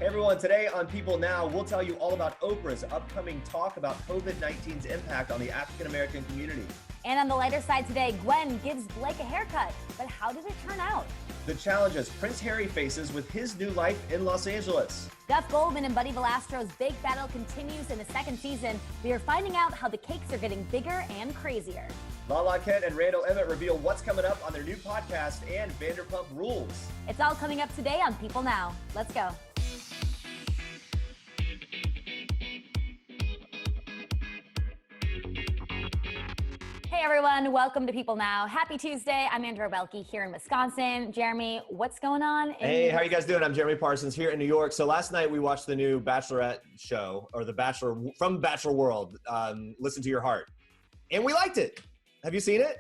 Hey everyone, today on People Now, we'll tell you all about Oprah's upcoming talk about COVID-19's impact on the African-American community. And on the lighter side today, Gwen gives Blake a haircut, but how did it turn out? The challenges Prince Harry faces with his new life in Los Angeles. Duff Goldman and Buddy Velastro's big battle continues in the second season. We are finding out how the cakes are getting bigger and crazier. Lala and Randall Emmett reveal what's coming up on their new podcast and Vanderpump Rules. It's all coming up today on People Now. Let's go. Hey everyone, welcome to People Now. Happy Tuesday. I'm Andrea Boehlke here in Wisconsin. Jeremy, what's going on? Hey, how are you guys doing? I'm Jeremy Parsons here in New York. So last night we watched the new Bachelorette show, or the Bachelor from Bachelor World, Listen to Your Heart. And we liked it. Have you seen it?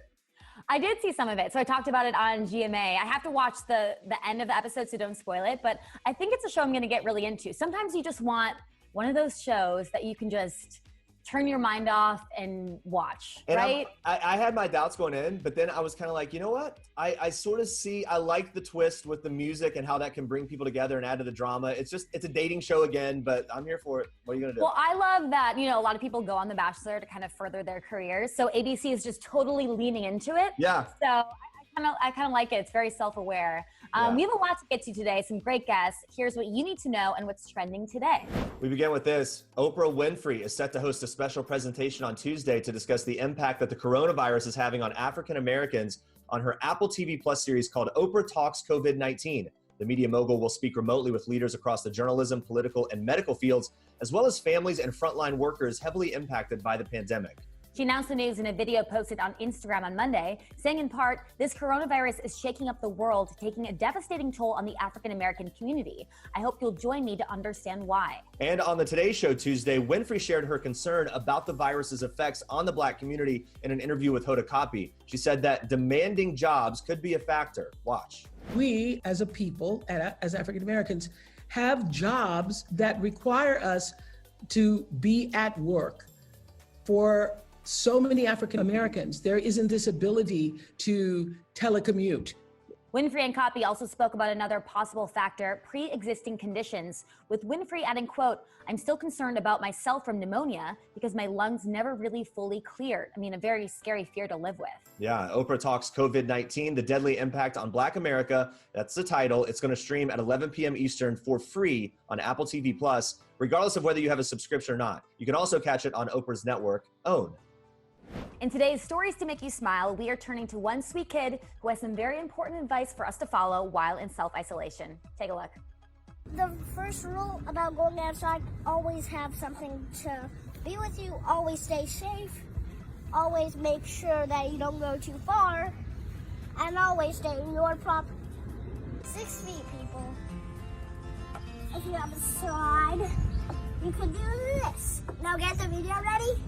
I did see some of it. So I talked about it on GMA. I have to watch the end of the episode, so don't spoil it. But I think it's a show I'm going to get really into. Sometimes you just want one of those shows that you can just turn your mind off and watch, and right? I had my doubts going in, but then I was kind of like, you know what? I sort of see, I like the twist with the music and how that can bring people together and add to the drama. It's a dating show again, but I'm here for it. What are you going to do? Well, I love that, a lot of people go on The Bachelor to kind of further their careers. So ABC is just totally leaning into it. Yeah. So I kind of like it. It's very self-aware. We have a lot to get to today, some great guests. Here's what you need to know and what's trending today. We begin with this. Oprah Winfrey is set to host a special presentation on Tuesday to discuss the impact that the coronavirus is having on African Americans on her Apple TV Plus series called Oprah Talks COVID-19. The media mogul will speak remotely with leaders across the journalism, political, and medical fields, as well as families and frontline workers heavily impacted by the pandemic. She announced the news in a video posted on Instagram on Monday, saying in part, this coronavirus is shaking up the world, taking a devastating toll on the African-American community. I hope you'll join me to understand why. And on the Today Show Tuesday, Winfrey shared her concern about the virus's effects on the Black community in an interview with Hoda Kotb. She said that demanding jobs could be a factor. Watch. We, as a people, as African-Americans, have jobs that require us to be at work. For so many African Americans, there isn't this ability to telecommute. Winfrey and Kotb also spoke about another possible factor, pre-existing conditions, with Winfrey adding, quote, I'm still concerned about myself from pneumonia because my lungs never really fully cleared. I mean, a very scary fear to live with. Yeah, Oprah Talks COVID-19, the deadly impact on Black America. That's the title. It's going to stream at 11 p.m. Eastern for free on Apple TV Plus, regardless of whether you have a subscription or not. You can also catch it on Oprah's network, OWN. In today's Stories to Make You Smile, we are turning to one sweet kid who has some very important advice for us to follow while in self-isolation. Take a look. The first rule about going outside, always have something to be with you, always stay safe, always make sure that you don't go too far, and always stay in your property. 6 feet, people. If you have a slide, you can do this. Now get the video ready.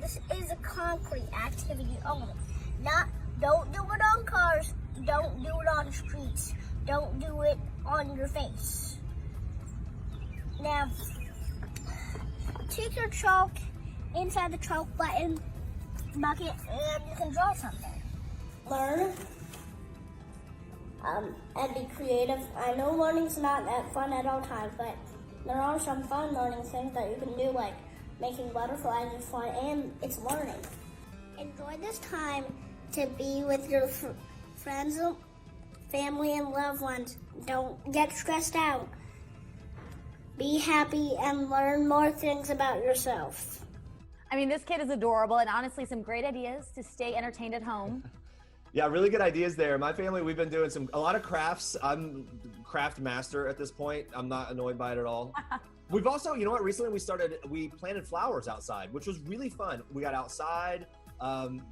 This is a concrete activity only. Don't do it on cars. Don't do it on streets. Don't do it on your face. Now, take your chalk inside the chalk bucket and you can draw something. Learn and be creative. I know learning's not that fun at all times, but there are some fun learning things that you can do, like making butterflies is fun and it's learning. Enjoy this time to be with your friends, family, and loved ones. Don't get stressed out. Be happy and learn more things about yourself. I mean, this kid is adorable and honestly some great ideas to stay entertained at home. Yeah, really good ideas there. My family, we've been doing a lot of crafts. I'm craft master at this point. I'm not annoyed by it at all. We've also, you know what, recently we planted flowers outside, which was really fun. We got outside,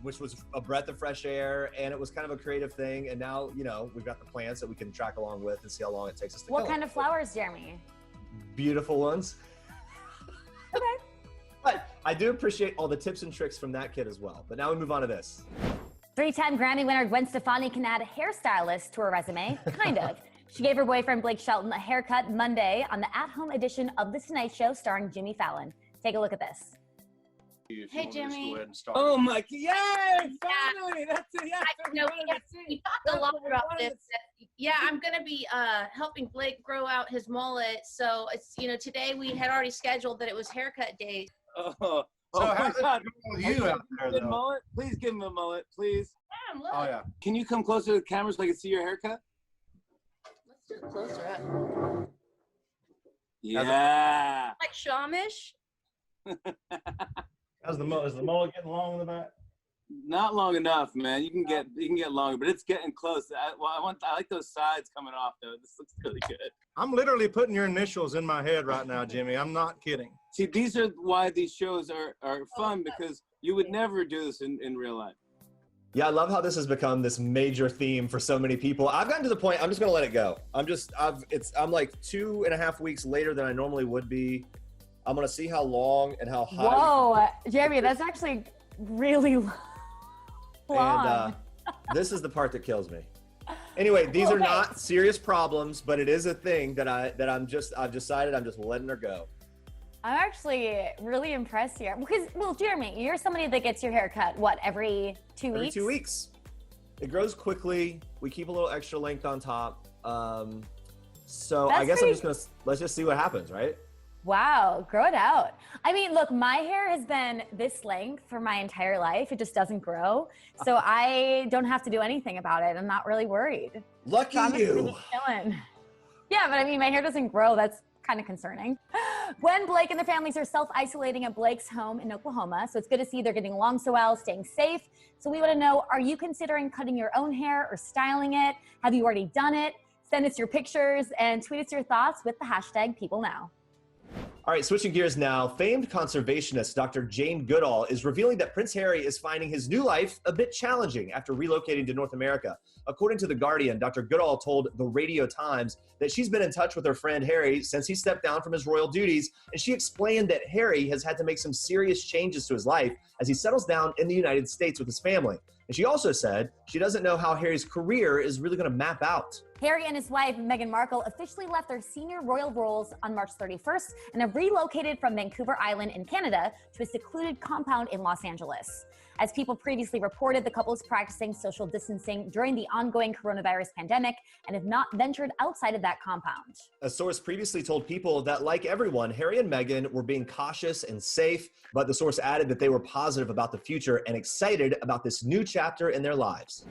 which was a breath of fresh air, and it was kind of a creative thing. And now, we've got the plants that we can track along with and see how long it takes us to What kind of flowers, Jeremy? Beautiful ones. Okay. But I do appreciate all the tips and tricks from that kid as well. But now we move on to this. 3-time Grammy winner Gwen Stefani can add a hairstylist to her resume, kind of. She gave her boyfriend Blake Shelton a haircut Monday on the at-home edition of The Tonight Show starring Jimmy Fallon. Take a look at this. Hey, Jimmy. Oh my, yay! Finally! That's it. Yeah, we talked a lot about this Yeah, I'm gonna be helping Blake grow out his mullet. So it's, today we had already scheduled that it was haircut day. So how's it going with you out there, though? Mullet? Please give him a mullet, please. Look. Oh, yeah. Can you come closer to the camera so I can see your haircut? Let's do it closer up. Yeah. Like Shamish. Is the mullet getting long in the back? Not long enough, man. You can get longer, but it's getting close. I like those sides coming off though. This looks really good. I'm literally putting your initials in my head right now, Jimmy. I'm not kidding. See, these are why these shows are fun, because you would never do this in real life. Yeah, I love how this has become this major theme for so many people. I've gotten to the point, I'm just gonna let it go. I'm like 2.5 weeks later than I normally would be. I'm gonna see how long and how high. Whoa, Jeremy, that's actually really long. And this is the part that kills me. Anyway, these are not serious problems, but it is a thing that I've decided I'm just letting her go. I'm actually really impressed here because, well, Jeremy, you're somebody that gets your hair cut, what, every 2 weeks? Every 2 weeks. It grows quickly. We keep a little extra length on top. So I guess let's just see what happens, right? Wow, grow it out. I mean, look, my hair has been this length for my entire life. It just doesn't grow. So I don't have to do anything about it. I'm not really worried. Lucky you. Chilling. Yeah, but I mean, my hair doesn't grow. That's kind of concerning. Gwen, Blake, and their families are self-isolating at Blake's home in Oklahoma. So it's good to see they're getting along so well, staying safe. So we want to know, are you considering cutting your own hair or styling it? Have you already done it? Send us your pictures and tweet us your thoughts with the hashtag #PeopleNow. All right, switching gears now. Famed conservationist Dr. Jane Goodall is revealing that Prince Harry is finding his new life a bit challenging after relocating to North America. According to The Guardian, Dr. Goodall told the Radio Times that she's been in touch with her friend Harry since he stepped down from his royal duties, and she explained that Harry has had to make some serious changes to his life as he settles down in the United States with his family. And she also said she doesn't know how Harry's career is really going to map out. Harry and his wife, Meghan Markle, officially left their senior royal roles on March 31st and have relocated from Vancouver Island in Canada to a secluded compound in Los Angeles. As People previously reported, the couple is practicing social distancing during the ongoing coronavirus pandemic and have not ventured outside of that compound. A source previously told People that, like everyone, Harry and Meghan were being cautious and safe, but the source added that they were positive about the future and excited about this new chapter in their lives.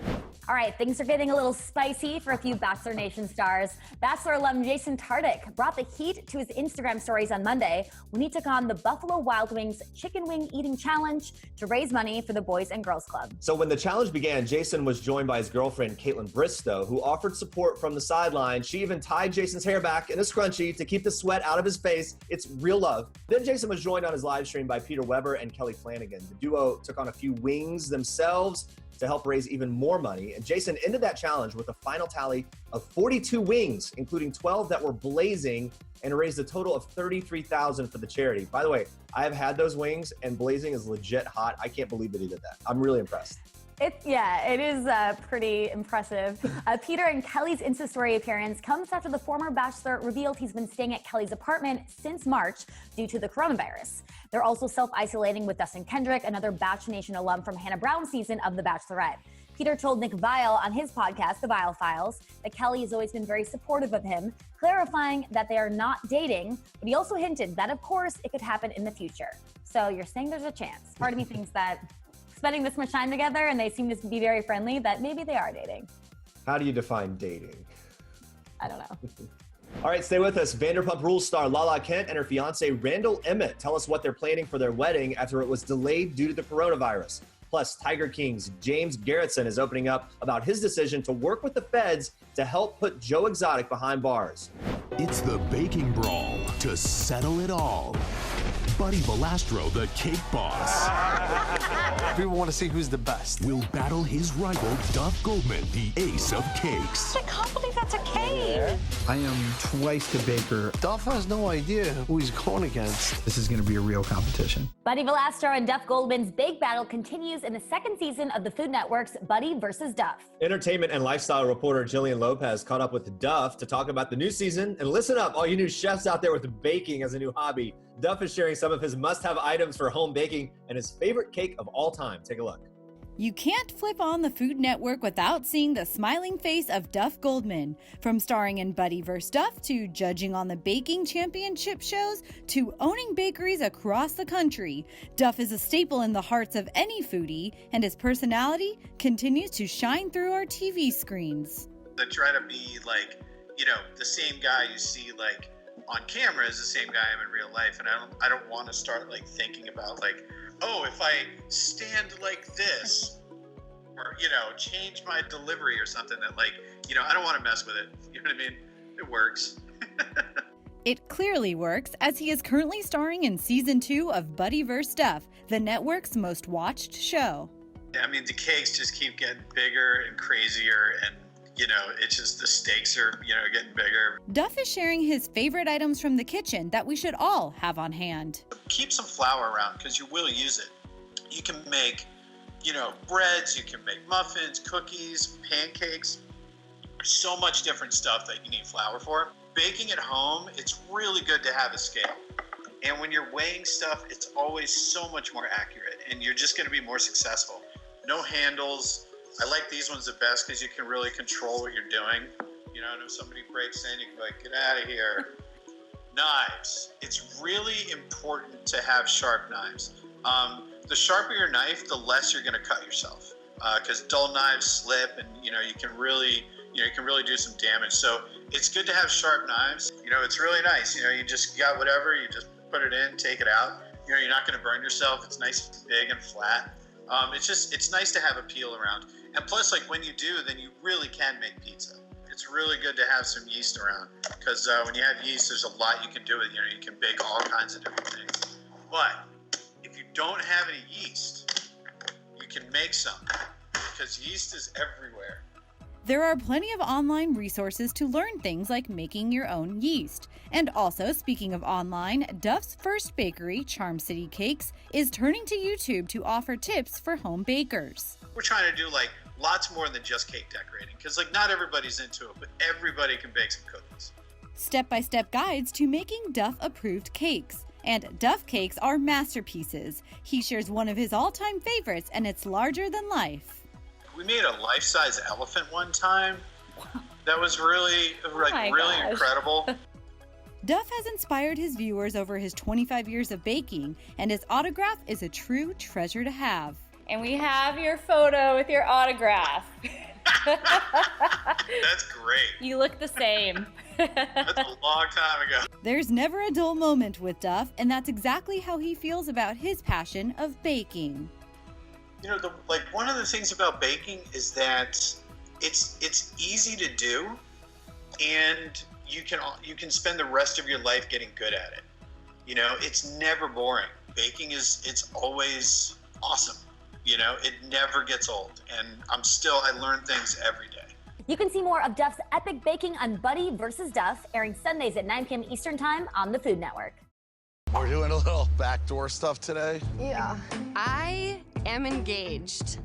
All right, things are getting a little spicy for a few Bachelor Nation stars. Bachelor alum Jason Tartick brought the heat to his Instagram stories on Monday when he took on the Buffalo Wild Wings Chicken Wing Eating Challenge to raise money for the Boys and Girls Club. So when the challenge began, Jason was joined by his girlfriend, Caitlin Bristow, who offered support from the sideline. She even tied Jason's hair back in a scrunchie to keep the sweat out of his face. It's real love. Then Jason was joined on his live stream by Peter Weber and Kelly Flanagan. The duo took on a few wings themselves to help raise even more money. And Jason ended that challenge with a final tally of 42 wings, including 12 that were blazing, and raised a total of $33,000 for the charity. By the way, I have had those wings and blazing is legit hot. I can't believe that he did that. I'm really impressed. It is pretty impressive. Peter and Kelly's Insta story appearance comes after the former Bachelor revealed he's been staying at Kelly's apartment since March due to the coronavirus. They're also self-isolating with Dustin Kendrick, another Bachelor Nation alum from Hannah Brown's season of The Bachelorette. Peter told Nick Viall on his podcast, The Viall Files, that Kelly has always been very supportive of him, clarifying that they are not dating, but he also hinted that, of course, it could happen in the future. So you're saying there's a chance. Part of me thinks that spending this much time together and they seem to be very friendly, that maybe they are dating. How do you define dating? I don't know. All right, stay with us. Vanderpump Rules star Lala Kent and her fiance Randall Emmett tell us what they're planning for their wedding after it was delayed due to the coronavirus. Plus, Tiger King's James Garretson is opening up about his decision to work with the feds to help put Joe Exotic behind bars. It's the baking brawl to settle it all. Buddy Valastro, the cake boss, People want to see who's the best. will battle his rival Duff Goldman, the ace of cakes. I can't believe that's a cake. I am twice the baker. Duff has no idea who he's going against. This is going to be a real competition. Buddy Valastro and Duff Goldman's big battle continues in the second season of the Food Network's Buddy vs. Duff. Entertainment and lifestyle reporter Jillian Lopez caught up with Duff to talk about the new season. And listen up, all you new chefs out there with baking as a new hobby. Duff is sharing some of his must-have items for home baking and his favorite cake of all time. Take a look. You can't flip on the Food Network without seeing the smiling face of Duff Goldman. From starring in Buddy vs. Duff to judging on the baking championship shows to owning bakeries across the country, Duff is a staple in the hearts of any foodie, and his personality continues to shine through our TV screens. I try to be like, you know, the same guy you see like on camera is the same guy I am in real life, and I don't want to start like thinking about like, oh, if I stand like this, or, you know, change my delivery or something that like, you know, I don't want to mess with it. You know what I mean? It works. It clearly works, as he is currently starring in season 2 of Buddy vs. Duff, the network's most watched show. I mean, the cakes just keep getting bigger and crazier, and you know, it's just the stakes are, you know, getting bigger. Duff is sharing his favorite items from the kitchen that we should all have on hand. Keep some flour around because you will use it. You can make, you know, breads, you can make muffins, cookies, pancakes. There's so much different stuff that you need flour for. Baking at home, it's really good to have a scale. And when you're weighing stuff, it's always so much more accurate, and you're just going to be more successful. No handles. I like these ones the best because you can really control what you're doing. You know, and if somebody breaks in, you can be like, get out of here. Knives. It's really important to have sharp knives. The sharper your knife, the less you're going to cut yourself. Because dull knives slip, and you know you can really do some damage. So it's good to have sharp knives. You know, it's really nice. You know, you just got whatever, you just put it in, take it out. You know, you're not going to burn yourself. It's nice and big and flat. It's nice to have a peel around. And plus, like when you do, then you really can make pizza. It's really good to have some yeast around because when you have yeast, there's a lot you can do with it. You know, you can bake all kinds of different things. But if you don't have any yeast, you can make some because yeast is everywhere. There are plenty of online resources to learn things like making your own yeast. And also, speaking of online, Duff's first bakery, Charm City Cakes, is turning to YouTube to offer tips for home bakers. We're trying to do like lots more than just cake decorating because like not everybody's into it, but everybody can bake some cookies. Step-by-step guides to making Duff-approved cakes. And Duff cakes are masterpieces. He shares one of his all-time favorites, and it's larger than life. We made a life-size elephant one time. That was really, really incredible. Duff has inspired his viewers over his 25 years of baking, and his autograph is a true treasure to have. And we have your photo with your autograph. That's great. You look the same. That's a long time ago. There's never a dull moment with Duff, and that's exactly how he feels about his passion of baking. You know, one of the things about baking is that it's easy to do, and you can spend the rest of your life getting good at it. You know, it's never boring. Baking it's always awesome. You know, it never gets old, and I learn things every day. You can see more of Duff's epic baking on Buddy vs. Duff, airing Sundays at 9 p.m. Eastern Time on the Food Network. We're doing a little backdoor stuff today. Yeah. I am engaged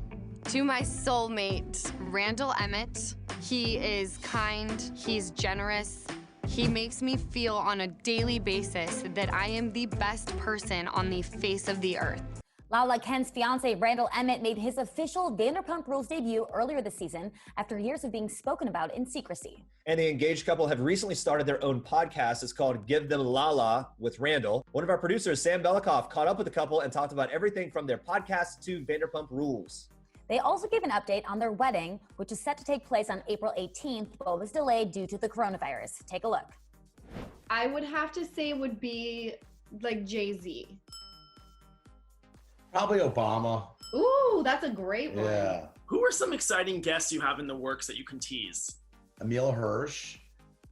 to my soulmate, Randall Emmett. He is kind, he's generous. He makes me feel on a daily basis that I am the best person on the face of the earth. Lala Ken's fiance, Randall Emmett, made his official Vanderpump Rules debut earlier this season after years of being spoken about in secrecy. And the engaged couple have recently started their own podcast. It's called Give Them Lala with Randall. One of our producers, Sam Belikoff, caught up with the couple and talked about everything from their podcast to Vanderpump Rules. They also gave an update on their wedding, which is set to take place on April 18th, but was delayed due to the coronavirus. Take a look. I would have to say it would be like Jay-Z. Probably Obama. Ooh, that's a great one. Yeah. Who are some exciting guests you have in the works that you can tease? Emil Hirsch.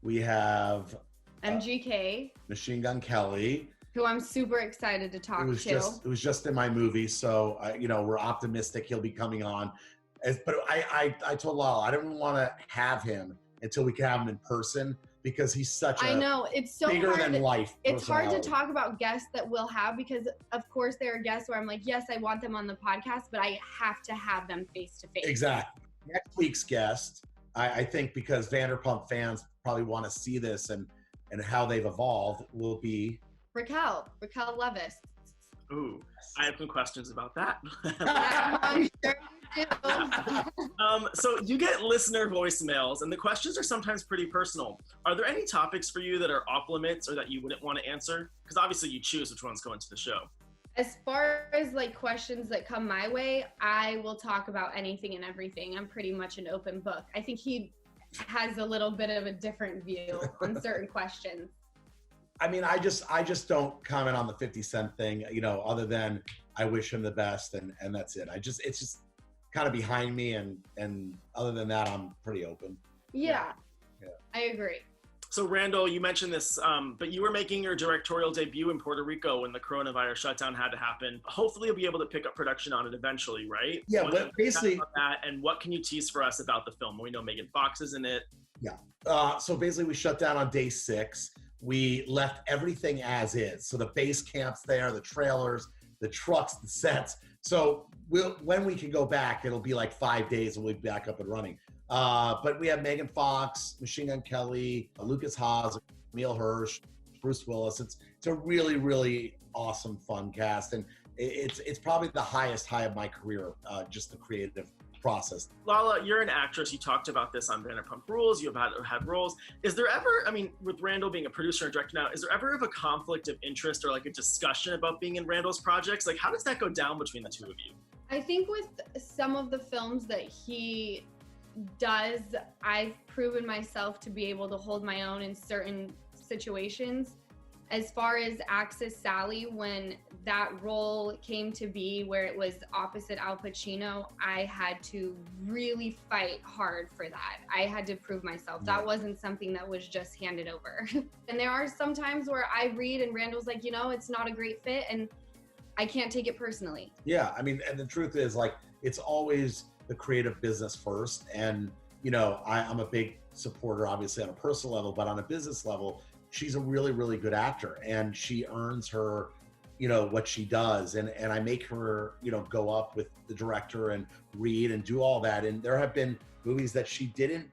We have MGK. Machine Gun Kelly. Who I'm super excited to talk to. It was just in my movie, so we're optimistic he'll be coming on. But I told Lala I didn't want to have him until we can have him in person because he's such I know it's so bigger hard than life. It's hard to talk about guests that we'll have because of course there are guests where I'm like, yes, I want them on the podcast, but I have to have them face to face. Exactly. Next week's guest, I think because Vanderpump fans probably want to see this and how they've evolved will be Raquel Leviss. Ooh, I have some questions about that. I'm sure you do. So you get listener voicemails, and the questions are sometimes pretty personal. Are there any topics for you that are off limits or that you wouldn't want to answer? Because obviously you choose which ones go into the show. As far as like questions that come my way, I will talk about anything and everything. I'm pretty much an open book. I think he has a little bit of a different view on certain questions. I mean, I just don't comment on the 50 Cent thing, you know, other than I wish him the best and that's it. It's just kind of behind me and other than that, I'm pretty open. Yeah. I agree. So Randall, you mentioned this, but you were making your directorial debut in Puerto Rico when the coronavirus shutdown had to happen. Hopefully you'll be able to pick up production on it eventually, right? Yeah, but basically that, and what can you tease for us about the film? We know Megan Fox is in it. Yeah. So basically we shut down on day 6. We left everything as is. So the base camp's there, the trailers, the trucks, the sets. So when we can go back, it'll be like 5 days and we'll be back up and running. But we have Megan Fox, Machine Gun Kelly, Lucas Haas, Emile Hirsch, Bruce Willis. It's a really, really awesome, fun cast. And it's probably the highest high of my career, just the creative process. Lala, you're an actress. You talked about this on Vanderpump Rules. You've had roles. Is there ever, I mean, with Randall being a producer and director now, is there ever a conflict of interest or like a discussion about being in Randall's projects? Like, how does that go down between the two of you? I think with some of the films that he does, I've proven myself to be able to hold my own in certain situations. As far as Axis Sally, when that role came to be where it was opposite Al Pacino, I had to really fight hard for that. I had to prove myself. That wasn't something that was just handed over. And there are some times where I read and Randall's like, you know, it's not a great fit, and I can't take it personally. Yeah, I mean, and the truth is, like, it's always the creative business first. And, you know, I'm a big supporter, obviously, on a personal level, but on a business level, she's a really, really good actor, and she earns her, you know, what she does. And I make her, you know, go up with the director and read and do all that. And there have been movies that she didn't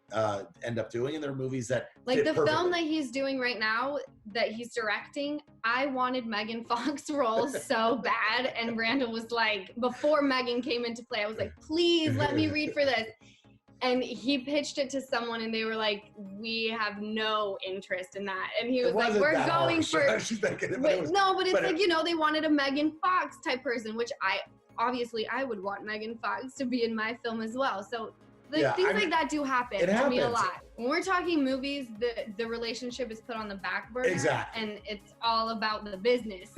end up doing, and there are movies that like fit the perfectly. film that he's doing right now that he's directing, I wanted Megan Fox roles so bad, and Randall was like, before Megan came into play, I was like, please let me read for this. And he pitched it to someone and they were like, we have no interest in that. And he was like, we're going for but it's like, you know, they wanted a Megan Fox type person, which I would want Megan Fox to be in my film as well. So things like that do happen to me a lot. When we're talking movies, the relationship is put on the back burner. Exactly. And it's all about the business.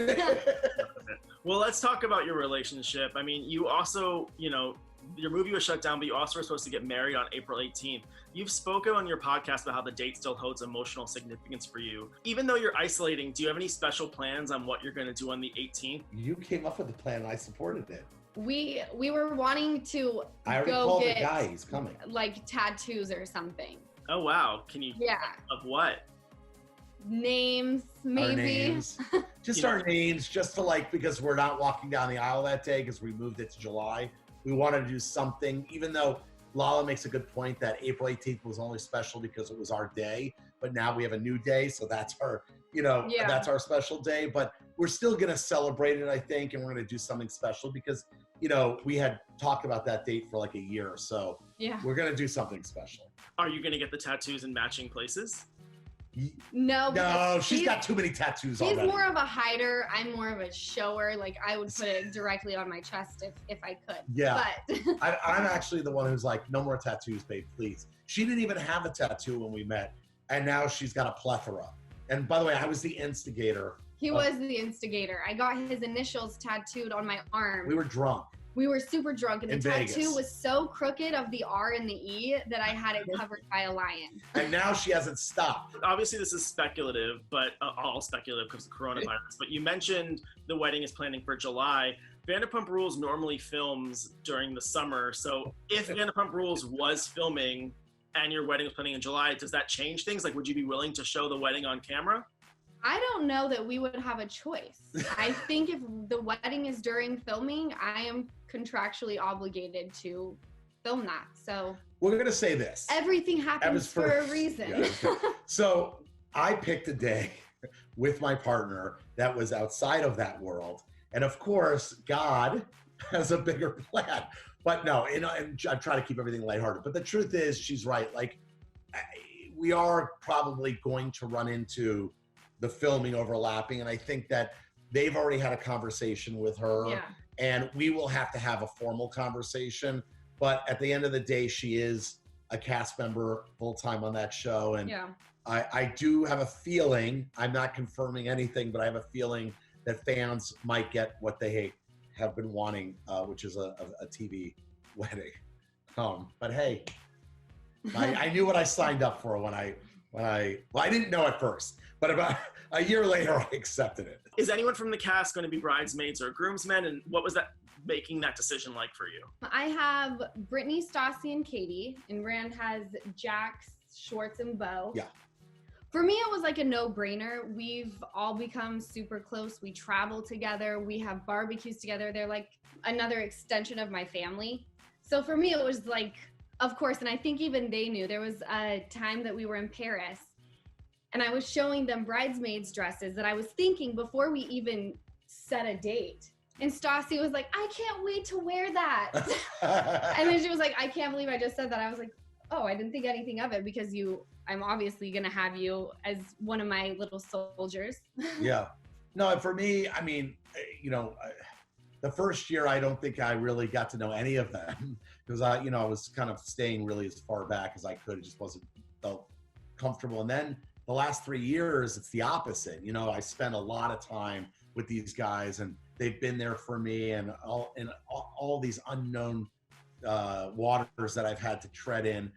Well, let's talk about your relationship. I mean, you also, you know, your movie was shut down, but you also were supposed to get married on April 18th. You've spoken on your podcast about how the date still holds emotional significance for you. Even though you're isolating, do you have any special plans on what you're going to do on the 18th? You came up with the plan and I supported it. We were wanting to I already go called get the guy, he's coming. like tattoos or something. Oh, wow. Can you? Yeah. Of what? Names, maybe. Our names. Just our names, just to like, because we're not walking down the aisle that day because we moved it to July. We wanted to do something, even though Lala makes a good point that April 18th was only special because it was our day, but now we have a new day, so that's our, you know, that's our special day. But we're still gonna celebrate it, I think, and we're gonna do something special because, you know, we had talked about that date for like a year or so. Yeah. We're gonna do something special. Are you gonna get the tattoos in matching places? No, she's got too many tattoos He's already. more of a hider. I'm more of a shower. Like, I would put it directly on my chest if I could. Yeah. But I'm actually the one who's like, no more tattoos, babe, please. She didn't even have a tattoo when we met, and now she's got a plethora. And by the way, I was the instigator. He was the instigator. I got his initials tattooed on my arm. We were drunk. We were super drunk, and the In tattoo Vegas. was so crooked of the R and the E that I had it covered by a lion. And now she hasn't stopped. Obviously, this is speculative, but all speculative because of coronavirus. But you mentioned the wedding is planning for July. Vanderpump Rules normally films during the summer. So if Vanderpump Rules was filming and your wedding was planning in July, does that change things? Like, would you be willing to show the wedding on camera? I don't know that we would have a choice. I think if the wedding is during filming, I am contractually obligated to film that. So We're going to say this. everything happens for a reason. Yeah. So I picked a day with my partner that was outside of that world. And of course, God has a bigger plan. But no, and I'm trying to keep everything lighthearted. But the truth is, she's right. Like, we are probably going to run into the filming overlapping. And I think that they've already had a conversation with her. Yeah. And we will have to have a formal conversation. But at the end of the day, she is a cast member full-time on that show. And Yeah. I do have a feeling, I'm not confirming anything, but I have a feeling that fans might get what they have been wanting, which is a TV wedding. But hey, I knew what I signed up for when I didn't know at first, but about a year later, I accepted it. Is anyone from the cast going to be bridesmaids or groomsmen? And what was that making that decision like for you? I have Brittany, Stassi, and Katie, and Rand has Jax, Schwartz, and Bo. Yeah. For me, it was like a no-brainer. We've all become super close. We travel together. We have barbecues together. They're like another extension of my family. So for me, it was like, of course, and I think even they knew. There was a time that we were in Paris, and I was showing them bridesmaids dresses that I was thinking before we even set a date. And Stassi was like, I can't wait to wear that. And then she was like, I can't believe I just said that. I was like, oh, I didn't think anything of it because I'm obviously going to have you as one of my little soldiers. Yeah. No, for me, I mean, the first year, I don't think I really got to know any of them because I was kind of staying really as far back as I could. It just felt comfortable. And then the last 3 years, it's the opposite. I spent a lot of time with these guys and they've been there for me and all these unknown waters that I've had to tread in.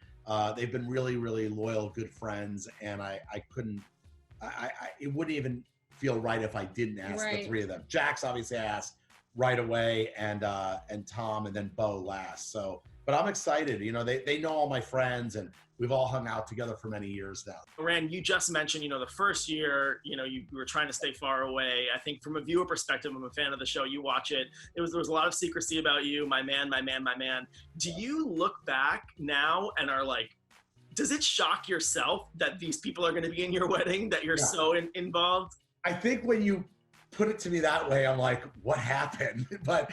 They've been really, really loyal, good friends. And it wouldn't even feel right if I didn't ask the three of them. Jax, obviously I asked right away and Tom and then Bo last. So, but I'm excited. They know all my friends and we've all hung out together for many years now. Rand, you just mentioned, the first year, you were trying to stay far away. I think from a viewer perspective, I'm a fan of the show. You watch it. There was a lot of secrecy about you, my man. Do you look back now and are like, does it shock yourself that these people are going to be in your wedding, that you're so involved? I think when you put it to me that way, I'm like, what happened? But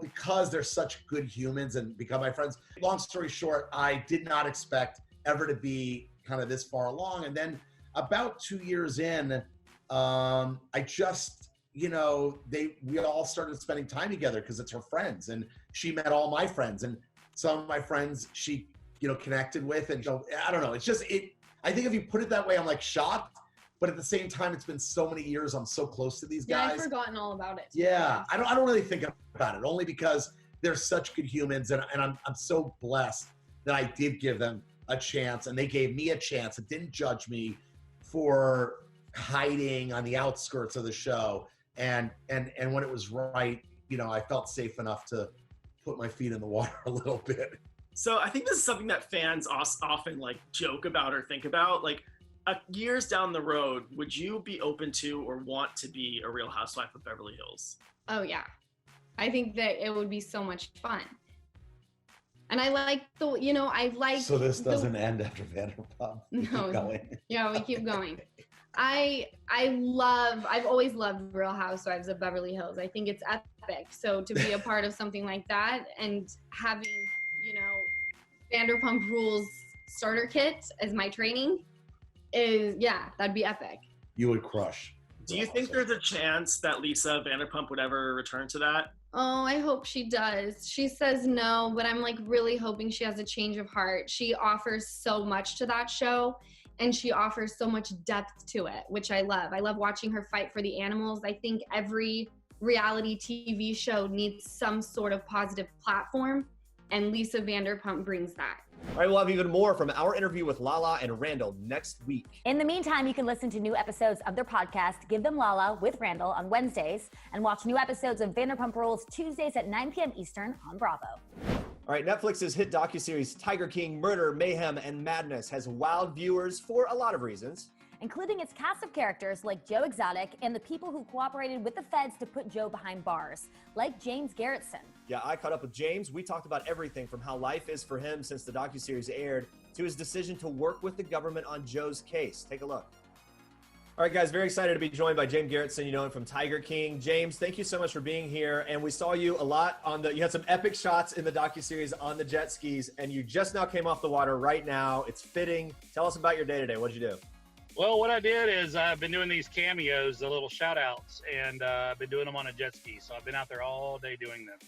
because they're such good humans and become my friends, long story short, I did not expect ever to be kind of this far along. And then about 2 years in, I just, we all started spending time together because it's her friends and she met all my friends and some of my friends she, connected with. And I don't know. It's just, I think if you put it that way, I'm like shocked. But at the same time, it's been so many years. I'm so close to these guys. Yeah, I've forgotten all about it. Yeah, I don't really think about it, only because they're such good humans, and I'm so blessed that I did give them a chance, and they gave me a chance and didn't judge me for hiding on the outskirts of the show. And when it was right, I felt safe enough to put my feet in the water a little bit. So I think this is something that fans often joke about or think about, years down the road, would you be open to or want to be a Real Housewife of Beverly Hills? Oh, yeah. I think that it would be so much fun. And I like So this doesn't end after Vanderpump? No. Keep going. Yeah, we keep going. I've always loved Real Housewives of Beverly Hills. I think it's epic. So to be a part of something like that and having, Vanderpump Rules starter kit as my training, that'd be epic. You would crush. Do you think there's a chance that Lisa Vanderpump would ever return to that? Oh, I hope she does. She says no, but I'm really hoping she has a change of heart. She offers so much to that show and she offers so much depth to it, which I love. I love watching her fight for the animals. I think every reality TV show needs some sort of positive platform, and Lisa Vanderpump brings that. All right, we'll have even more from our interview with Lala and Randall next week. In the meantime, you can listen to new episodes of their podcast, Give Them Lala with Randall, on Wednesdays, and watch new episodes of Vanderpump Rules Tuesdays at 9 p.m. Eastern on Bravo. All right, Netflix's hit docuseries Tiger King: Murder, Mayhem, and Madness has wowed viewers for a lot of reasons, including its cast of characters like Joe Exotic and the people who cooperated with the feds to put Joe behind bars, like James Garretson. Yeah, I caught up with James. We talked about everything from how life is for him since the docuseries aired to his decision to work with the government on Joe's case. Take a look. All right, guys, very excited to be joined by James Garretson. You know him from Tiger King. James, thank you so much for being here. And we saw you a lot you had some epic shots in the docuseries on the jet skis, and you just now came off the water right now. It's fitting. Tell us about your day today. What'd you do? Well, what I did is I've been doing these cameos, the little shout outs, and I've been doing them on a jet ski. So I've been out there all day doing them.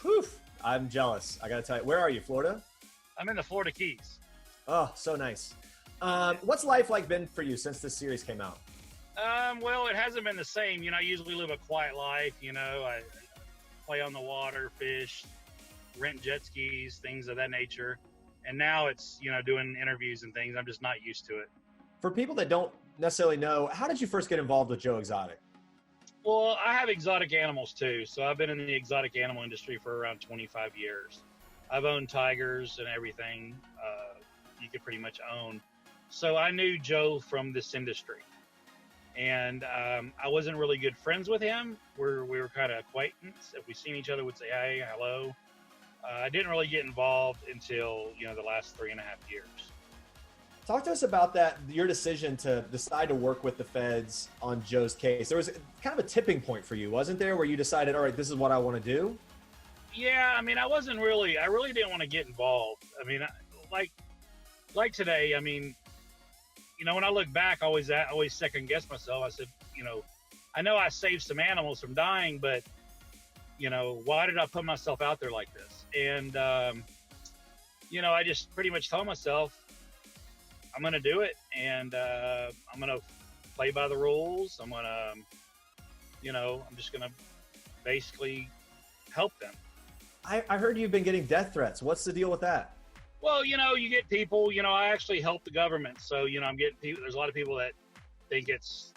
Whew. I'm jealous. I got to tell you. Where are you, Florida? I'm in the Florida Keys. Oh, so nice. What's life like been for you since this series came out? Well, it hasn't been the same. You know, I usually live a quiet life. You know, I play on the water, fish, rent jet skis, things of that nature. And now it's, you know, doing interviews and things. I'm just not used to it. For people that don't necessarily know, how did you first get involved with Joe Exotic? Well, I have exotic animals too. So I've been in the exotic animal industry for around 25 years. I've owned tigers and everything you could pretty much own. So I knew Joe from this industry. And I wasn't really good friends with him. We were kind of acquaintance. If we seen each other, we'd say, hey, hello. I didn't really get involved until, you know, the last 3.5 years. Talk to us about that, your decision to decide to work with the feds on Joe's case. There was kind of a tipping point for you, wasn't there, where you decided, all right, this is what I want to do? Yeah, I mean, I really didn't want to get involved. I mean, like today, I mean, you know, when I look back, I always second guess myself. I said, you know I saved some animals from dying, but, you know, why did I put myself out there like this? And, you know, I just pretty much told myself, I'm going to do it. And I'm going to play by the rules. I'm going to, you know, I'm just going to basically help them. I heard you've been getting death threats. What's the deal with that? Well, you know, you get people, you know, I actually help the government. So, you know, I'm getting people, there's a lot of people that think it's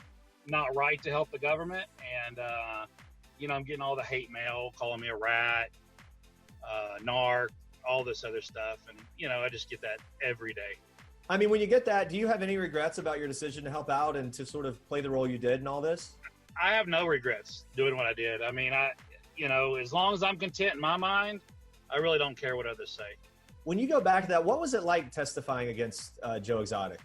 not right to help the government. And, you know, I'm getting all the hate mail, calling me a rat, narc, all this other stuff. And, you know, I just get that every day. I mean, when you get that, do you have any regrets about your decision to help out and to sort of play the role you did in all this? I have no regrets doing what I did. I mean, you know, as long as I'm content in my mind, I really don't care what others say. When you go back to that, what was it like testifying against Joe Exotic?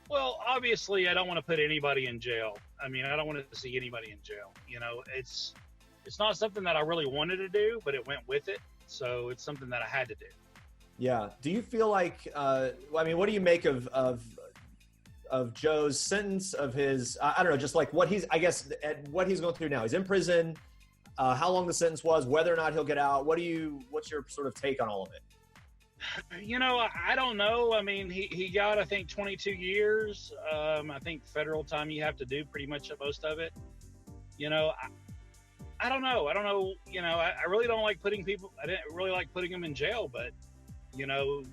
Well, obviously, I don't want to put anybody in jail. I mean, I don't want to see anybody in jail. You know, it's not something that I really wanted to do, but it went with it. So it's something that I had to do. Yeah. Do you feel like, I mean, what do you make of Joe's sentence, of his, I don't know, just like what he's going through now? He's in prison, how long the sentence was, whether or not he'll get out. What's your sort of take on all of it? You know, I don't know. I mean, he got, I think, 22 years. I think federal time you have to do pretty much most of it. You know, I don't know. I don't know. You know, I really don't like I didn't really like putting them in jail, but, you know,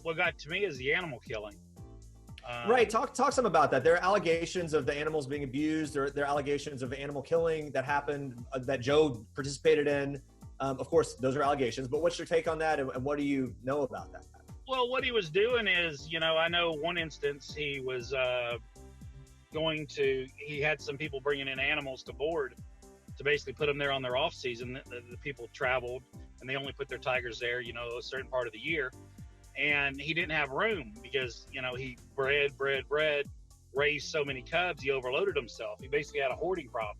what got to me is the animal killing. Right. Talk some about that. There are allegations of the animals being abused. There are allegations of animal killing that happened, that Joe participated in. Of course, those are allegations, but what's your take on that, and what do you know about that? Well, what he was doing is, you know, I know one instance he was he had some people bringing in animals to board to basically put them there on their off season. The people traveled and they only put their tigers there, you know, a certain part of the year. And he didn't have room because, you know, he bred, raised so many cubs, he overloaded himself. He basically had a hoarding problem.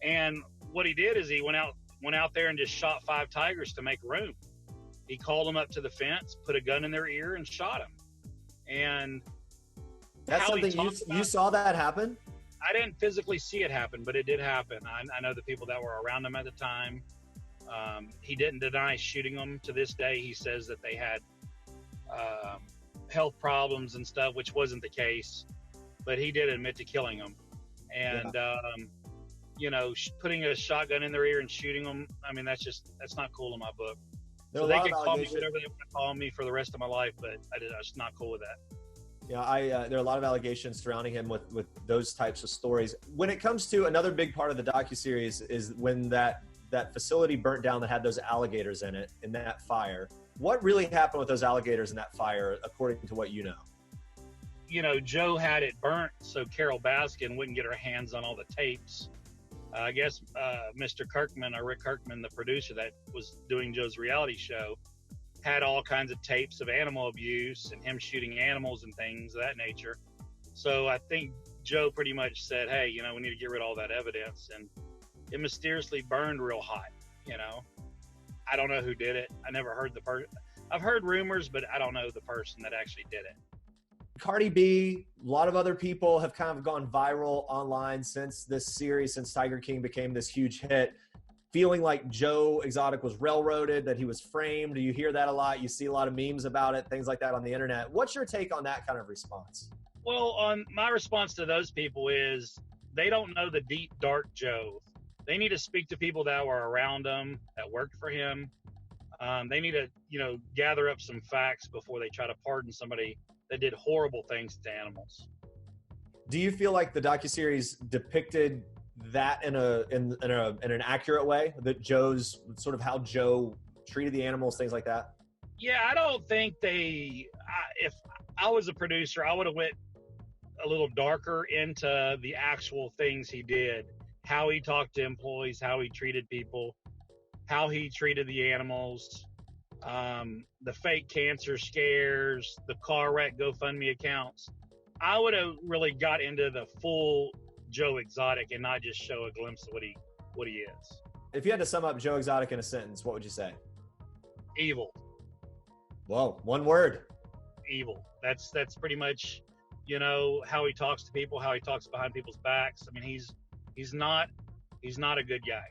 And what he did is he went out there and just shot 5 tigers to make room. He called them up to the fence, put a gun in their ear, and shot them. And that's something you saw that happen? I didn't physically see it happen, but it did happen. I know the people that were around him at the time. He didn't deny shooting them. To this day, he says that they had health problems and stuff, which wasn't the case. But he did admit to killing them. And you know, putting a shotgun in their ear and shooting them, I mean, that's not cool in my book. So they can call me whatever they want to call me for the rest of my life, but I'm just not cool with that. Yeah, there are a lot of allegations surrounding him with those types of stories. When it comes to another big part of the docuseries is when that facility burnt down that had those alligators in it, in that fire. What really happened with those alligators in that fire, according to what you know? You know, Joe had it burnt so Carol Baskin wouldn't get her hands on all the tapes. I guess Mr. Kirkman, or Rick Kirkman, the producer that was doing Joe's reality show, had all kinds of tapes of animal abuse and him shooting animals and things of that nature. So I think Joe pretty much said, hey, we need to get rid of all that evidence. And it mysteriously burned real hot, I don't know who did it. I never heard the person. I've heard rumors, but I don't know the person that actually did it. Cardi B, a lot of other people have kind of gone viral online since this series, since Tiger King became this huge hit, feeling like Joe Exotic was railroaded, that he was framed. You hear that a lot. You see a lot of memes about it, things like that on the internet. What's your take on that kind of response? Well, my response to those people is they don't know the deep, dark Joe. They need to speak to people that were around him, that worked for him. They need to, gather up some facts before they try to pardon somebody that did horrible things to animals. Do you feel like the docuseries depicted that in an accurate way? That Joe's sort of how Joe treated the animals, things like that? Yeah, I don't think if I was a producer, I would have went a little darker into the actual things he did, how he talked to employees, how he treated people, how he treated the animals, the fake cancer scares, the car wreck GoFundMe accounts. I would have really got into the full Joe Exotic and not just show a glimpse of what he is. If you had to sum up Joe Exotic in a sentence, what would you say? Evil. Whoa, one word. Evil. That's pretty much, how he talks to people, how he talks behind people's backs. I mean, he's not a good guy.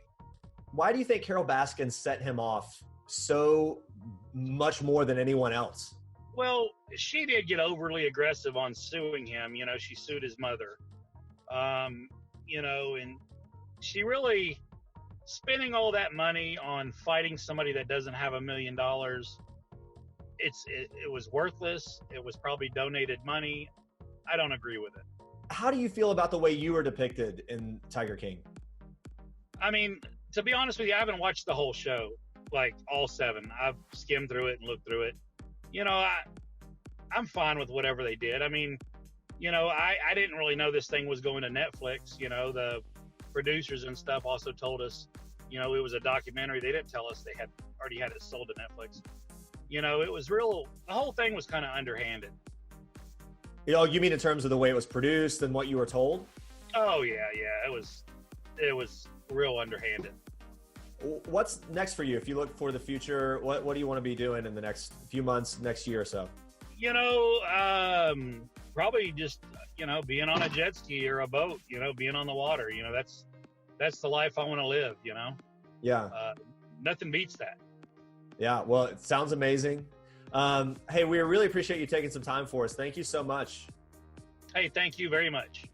Why do you think Carol Baskin set him off so much more than anyone else? Well, she did get overly aggressive on suing him. She sued his mother. And she really spending all that money on fighting somebody that doesn't have $1 million. It was worthless. It was probably donated money. I don't agree with it. How do you feel about the way you were depicted in Tiger King? I mean, to be honest with you, I haven't watched the whole show, like all 7. I've skimmed through it and looked through it. I'm fine with whatever they did. I mean, I didn't really know this thing was going to Netflix. The producers and stuff also told us, it was a documentary. They didn't tell us they had already had it sold to Netflix. It was the whole thing was kind of underhanded. You mean in terms of the way it was produced and what you were told? Oh yeah. It was real underhanded. What's next for you? If you look for the future, what do you want to be doing in the next few months, next year or so? Probably just, being on a jet ski or a boat, being on the water, that's the life I want to live, Yeah. Nothing beats that. Yeah. Well, it sounds amazing. Hey, we really appreciate you taking some time for us. Thank you so much. Hey, thank you very much.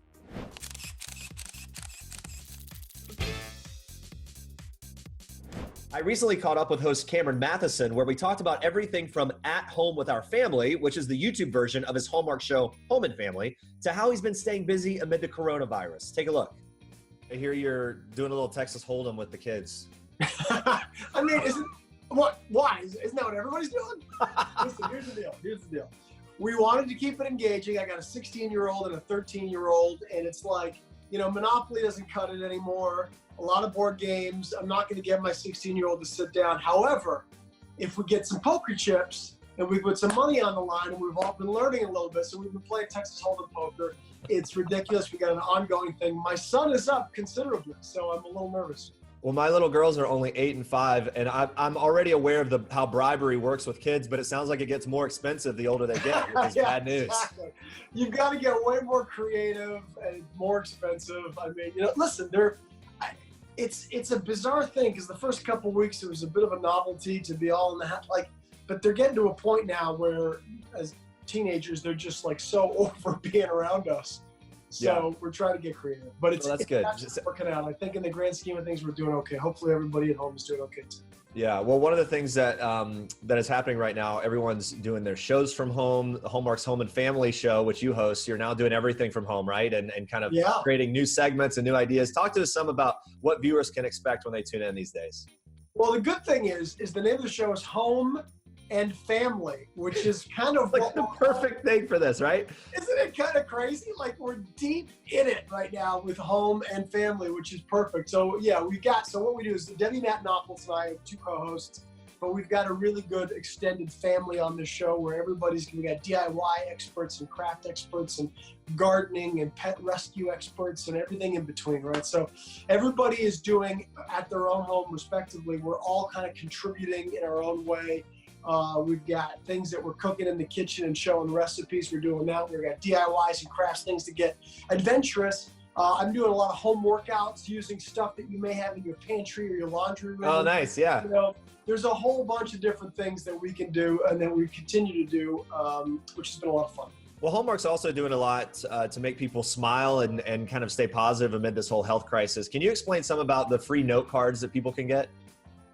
I recently caught up with host Cameron Mathison, where we talked about everything from At Home with Our Family, which is the YouTube version of his Hallmark show Home and Family, to how he's been staying busy amid the coronavirus. Take a look. I hear you're doing a little Texas Hold'em with the kids. I mean, why? Isn't that what everybody's doing? Listen, here's the deal. We wanted to keep it engaging. I got a 16-year-old and a 13-year-old, and it's like, Monopoly doesn't cut it anymore. A lot of board games. I'm not going to get my 16-year-old to sit down. However, if we get some poker chips and we put some money on the line, and we've all been learning a little bit, so we've been playing Texas Hold'em poker. It's ridiculous. We got an ongoing thing. My son is up considerably, so I'm a little nervous. Well, my little girls are only 8 and 5, and I'm already aware of how bribery works with kids, but it sounds like it gets more expensive the older they get, which is bad news. Exactly. You've got to get way more creative and more expensive. I mean, listen, it's a bizarre thing because the first couple of weeks it was a bit of a novelty to be all in the but they're getting to a point now where as teenagers they're just like so over being around us. So we're trying to get creative, but it's good. It's working out. I think in the grand scheme of things we're doing okay. Hopefully everybody at home is doing okay too. Yeah, well, one of the things that is happening right now, everyone's doing their shows from home. Hallmark's Home and Family show, which you host, you're now doing everything from home, right? And kind of creating new segments and new ideas. Talk to us some about what viewers can expect when they tune in these days. Well, the good thing is the name of the show is Home and Family, which is kind of like the perfect thing for this, right? Isn't it kind of crazy? Like we're deep in it right now with Home and Family, which is perfect. So yeah, what we do is Debbie, Matt, Knopfels and I have 2 co-hosts, but we've got a really good extended family on the show where we got DIY experts and craft experts and gardening and pet rescue experts and everything in between, right? So everybody is doing at their own home respectively. We're all kind of contributing in our own way. We've got things that we're cooking in the kitchen and showing recipes. We're doing that. We've got DIYs and crafts, things to get adventurous. I'm doing a lot of home workouts using stuff that you may have in your pantry or your laundry room. Oh, nice. Yeah. You know, there's a whole bunch of different things that we can do and that we continue to do, which has been a lot of fun. Well, Hallmark's also doing a lot to make people smile and kind of stay positive amid this whole health crisis. Can you explain some about the free note cards that people can get?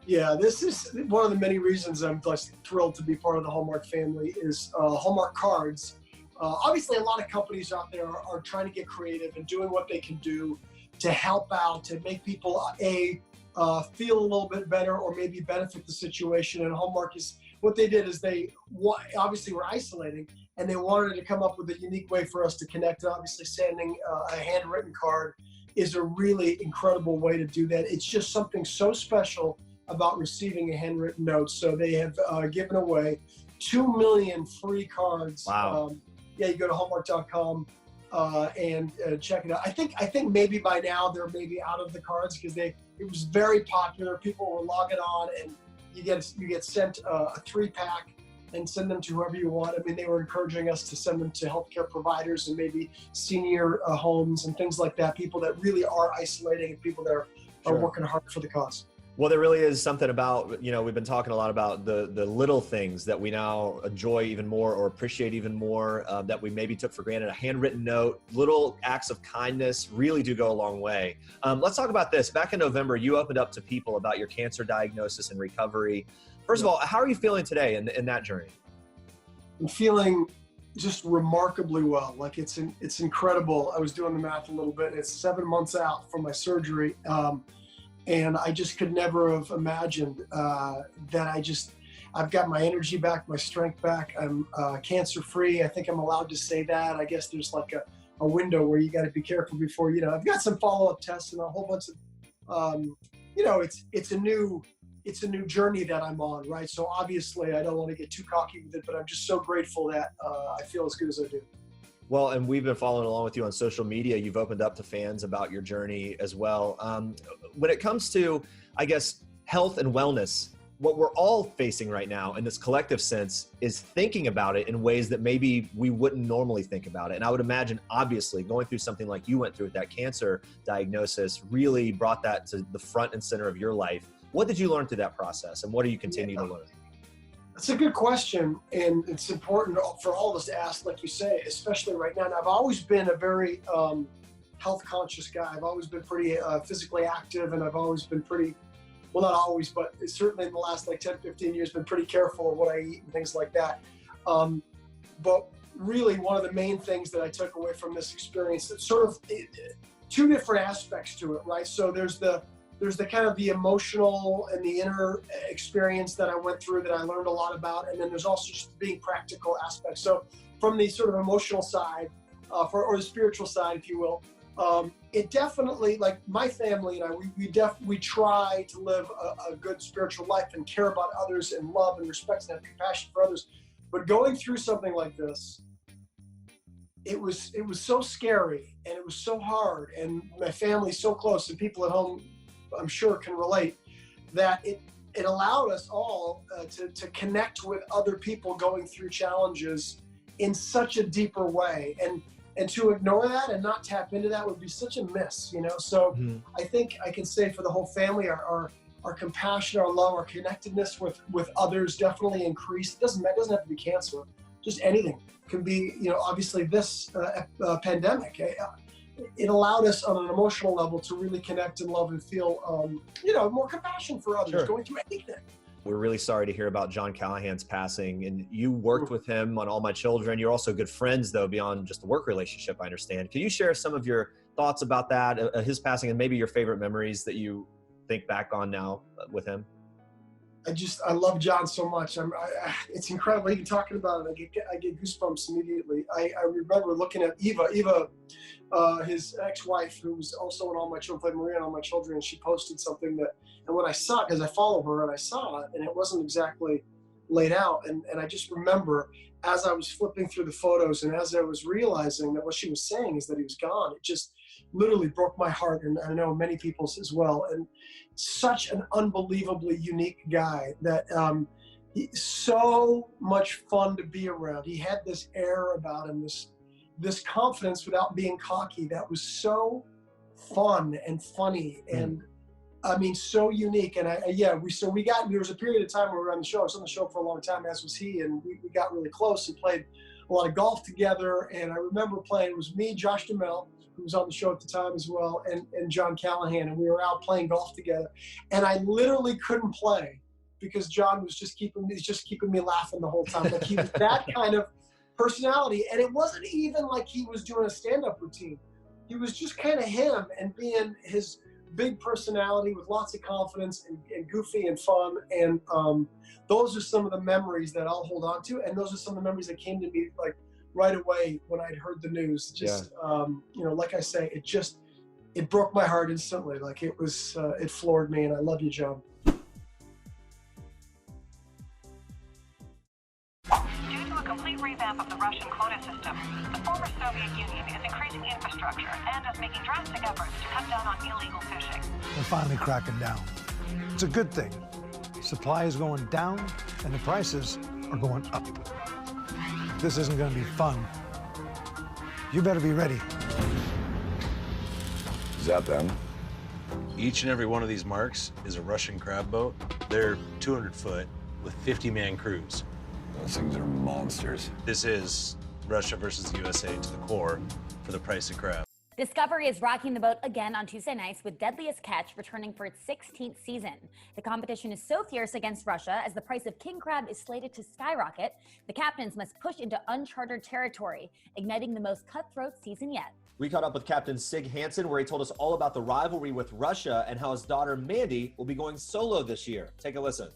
Yeah, this is one of the many reasons I'm just thrilled to be part of the Hallmark family is Hallmark cards. Obviously, a lot of companies out there are trying to get creative and doing what they can do to help out, to make people, feel a little bit better or maybe benefit the situation. And Hallmark is, what they did is they obviously were isolating and they wanted to come up with a unique way for us to connect. Obviously, sending a handwritten card is a really incredible way to do that. It's just something so special about receiving a handwritten note. So they have given away 2 million free cards. Wow. Yeah, you go to Hallmark.com and check it out. I think maybe by now they're maybe out of the cards because it was very popular. People were logging on, and you get sent a 3-pack and send them to whoever you want. I mean, they were encouraging us to send them to healthcare providers and maybe senior homes and things like that. People that really are isolating and people that are working hard for the cause. Well, there really is something about, we've been talking a lot about the little things that we now enjoy even more or appreciate even more that we maybe took for granted. A handwritten note, little acts of kindness really do go a long way. Let's talk about this. Back in November, you opened up to people about your cancer diagnosis and recovery. First of all, how are you feeling today in that journey? I'm feeling just remarkably well. Like it's incredible. I was doing the math a little bit. It's 7 months out from my surgery. And I just could never have imagined that I've got my energy back, my strength back. I'm cancer-free. I think I'm allowed to say that. I guess there's like a window where you got to be careful before, I've got some follow-up tests and a whole bunch of, it's a new journey that I'm on, right? So obviously I don't want to get too cocky with it, but I'm just so grateful that I feel as good as I do. Well, and we've been following along with you on social media. You've opened up to fans about your journey as well. When it comes to, I guess, health and wellness, what we're all facing right now in this collective sense is thinking about it in ways that maybe we wouldn't normally think about it. And I would imagine, obviously, going through something like you went through with that cancer diagnosis really brought that to the front and center of your life. What did you learn through that process, and what do you continue to learn? That's a good question, and it's important for all of us to ask, like you say, especially right now. And I've always been a very health-conscious guy. I've always been pretty physically active, and I've always been pretty, well, not always, but certainly in the last 10, 15 years, been pretty careful of what I eat and things like that. But really, one of the main things that I took away from this experience, it's sort of two different aspects to it, right? So there's the kind of the emotional and the inner experience that I went through that I learned a lot about. And then there's also just being practical aspects. So from the sort of emotional side, or the spiritual side, if you will, it definitely, like my family and I, we try to live a good spiritual life and care about others and love and respect and have compassion for others. But going through something like this, it was so scary and it was so hard, and my family's so close and people at home, I'm sure, can relate, that it allowed us all to connect with other people going through challenges in such a deeper way, and to ignore that and not tap into that would be such a miss, So I think I can say for the whole family, our compassion, our love, our connectedness with others definitely increased. It doesn't have to be cancer, just anything. It can be, obviously this pandemic. It allowed us on an emotional level to really connect and love and feel, more compassion for others going through anything. We're really sorry to hear about John Callahan's passing, and you worked with him on All My Children. You're also good friends, though, beyond just the work relationship, I understand. Can you share some of your thoughts about that, his passing, and maybe your favorite memories that you think back on now with him? I love John so much. It's incredible. Even talking about it, I get goosebumps immediately. I remember looking at Eva, his ex-wife, who was also in All My Children, played Maria in All My Children, and she posted something and when I saw it, because I follow her, and I saw it, and it wasn't exactly laid out, and I just remember as I was flipping through the photos and as I was realizing that what she was saying is that he was gone, it just literally broke my heart, and I know many people's as well. And such an unbelievably unique guy that he's so much fun to be around. He had this air about him, this confidence without being cocky that was so fun and funny and I mean so unique. And there was a period of time where we were on the show. I was on the show for a long time, as was he, and we got really close and played a lot of golf together. And I remember playing, it was me, Josh Duhamel, who was on the show at the time as well, and John Callahan, and we were out playing golf together. And I literally couldn't play because John was just keeping me laughing the whole time. Like he was that kind of personality. And it wasn't even like he was doing a stand-up routine. He was just kind of him and being his big personality with lots of confidence and goofy and fun. And those are some of the memories that I'll hold on to. And those are some of the memories that came to me like right away when I'd heard the news. Just, like I say, it broke my heart instantly. Like it was, it floored me, and I love you, John. Due to a complete revamp of the Russian quota system, the former Soviet Union is increasing infrastructure and is making drastic efforts to cut down on illegal fishing. They're finally cracking down. It's a good thing. Supply is going down, and the prices are going up. This isn't going to be fun. You better be ready. Is that them? Each and every one of these marks is a Russian crab boat. They're 200 foot with 50-man crews. Those things are monsters. This is Russia versus the USA to the core for the price of crab. Discovery is rocking the boat again on Tuesday nights with Deadliest Catch returning for its 16th season. The competition is so fierce against Russia as the price of king crab is slated to skyrocket. The captains must push into uncharted territory, igniting the most cutthroat season yet. We caught up with Captain Sig Hansen, where he told us all about the rivalry with Russia and how his daughter Mandy will be going solo this year. Take a listen.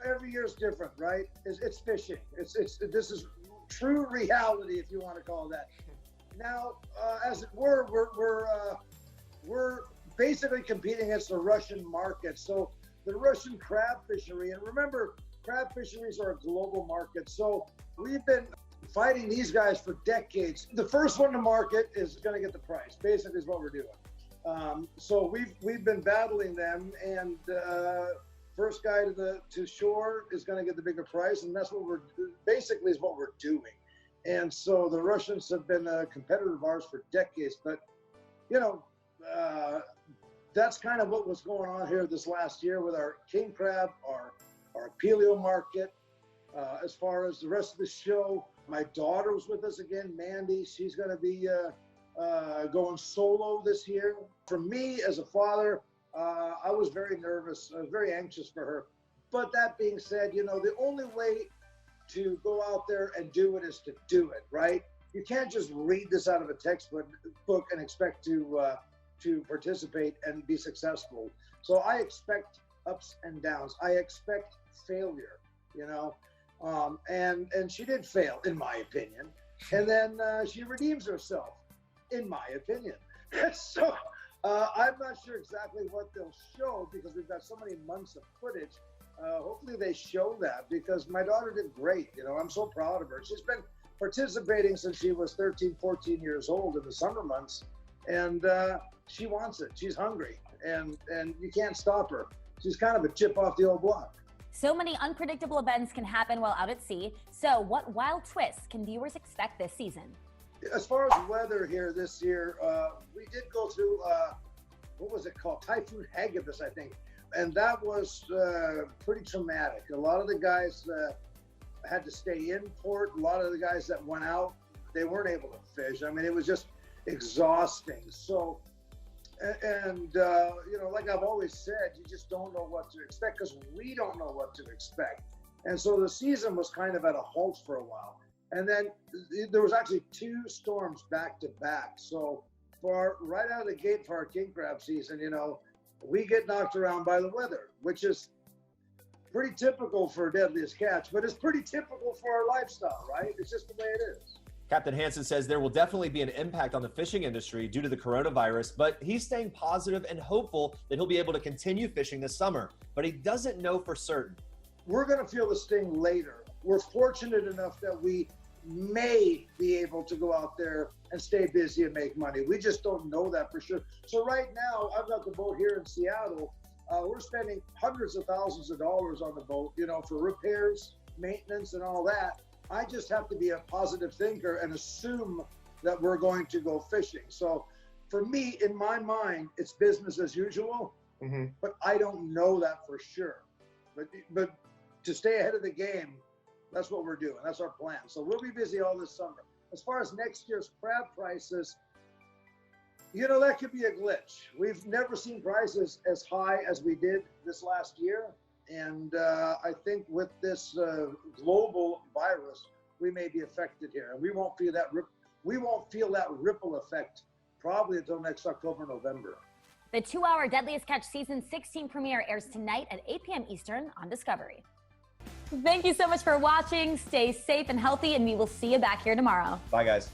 Every year is different, right? It's fishing. This is true reality, if you want to call that. Now, as it were, we're basically competing against the Russian market. So the Russian crab fishery, and remember, crab fisheries are a global market. So we've been fighting these guys for decades. The first one to market is going to get the price, basically is what we're doing. So we've been battling them, and first guy to shore is going to get the bigger price, and that's what we're doing. And so the Russians have been a competitor of ours for decades, but that's kind of what was going on here this last year with our king crab, our paleo market. As far as the rest of the show, my daughter was with us again, Mandy. She's going to be going solo this year. For me as a father, I was very nervous. I was very anxious for her. But that being said, the only way to go out there and do it is to do it, right? You can't just read this out of a textbook and expect to participate and be successful. So I expect ups and downs. I expect failure, and she did fail, in my opinion. And then she redeems herself, in my opinion. So I'm not sure exactly what they'll show because we've got so many months of footage. Hopefully they show that because my daughter did great. I'm so proud of her. She's been participating since she was 13, 14 years old in the summer months. And she wants it. She's hungry. And you can't stop her. She's kind of a chip off the old block. So many unpredictable events can happen while out at sea. So what wild twists can viewers expect this season? As far as weather here this year, we did go through, what was it called? Typhoon Hagibis, I think. And that was pretty traumatic. A lot of the guys had to stay in port. A lot of the guys that went out, they weren't able to fish. I mean, it was just exhausting. So, like I've always said, you just don't know what to expect because we don't know what to expect. And so the season was kind of at a halt for a while. And then there was actually 2 storms back to back. So right out of the gate for our king crab season, we get knocked around by the weather, which is Pretty typical for Deadliest Catch, but it's pretty typical for our lifestyle, right? It's just the way it is. Captain Hansen says there will definitely be an impact on the fishing industry due to the coronavirus, but he's staying positive and hopeful that he'll be able to continue fishing this summer, but he doesn't know for certain. We're going to feel the sting later. We're fortunate enough that we may be able to go out there and stay busy and make money. We just don't know that for sure. So right now, I've got the boat here in Seattle. We're spending hundreds of thousands of dollars on the boat, you know, for repairs, maintenance, and all that. I just have to be a positive thinker and assume that we're going to go fishing. So for me, in my mind, it's business as usual, but I don't know that for sure. But to stay ahead of the game, that's what we're doing. That's our plan. So we'll be busy all this summer. As far as next year's crab prices, you know, that could be a glitch. We've never seen prices as high as we did this last year. And I think with this global virus, we may be affected here, and we won't feel that ripple effect probably until next October, November. The 2-hour Deadliest Catch Season 16 premiere airs tonight at 8 p.m. Eastern on Discovery. Thank you so much for watching. Stay safe and healthy, and we will see you back here tomorrow. Bye, guys.